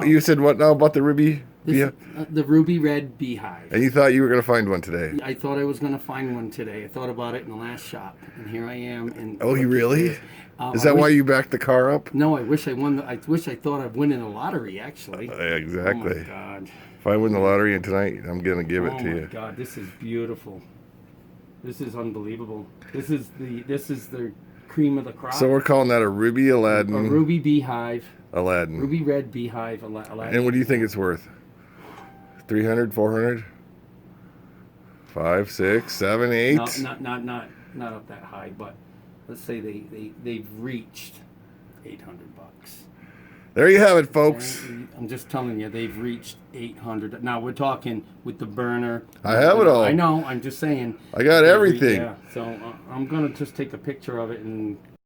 You said what now about the ruby? This, the ruby red beehive. And you thought you were going to find one today. I thought I was going to find one today. I thought about it in the last shop, and here I am. And Oh, you really? Is I that why wish- you backed the car up? No, I wish I won. I wish I thought I'd win in the lottery. Actually. Exactly. Oh my God. If I win the lottery tonight, I'm going to give it Oh to my you. God, this is beautiful. This is unbelievable. This is the cream of the crop. So we're calling that a ruby Aladdin. A ruby beehive. Aladdin. Ruby red beehive Aladdin. And what do you think it's worth? 300, 400? 5, 6, 7, 8? No, not up that high, but let's say they've reached 800 bucks. There you have it, folks. I'm just telling you, they've reached 800. Now we're talking with the burner. I have it all. I know. I'm just saying. I got everything. Yeah. So I'm gonna just take a picture of it and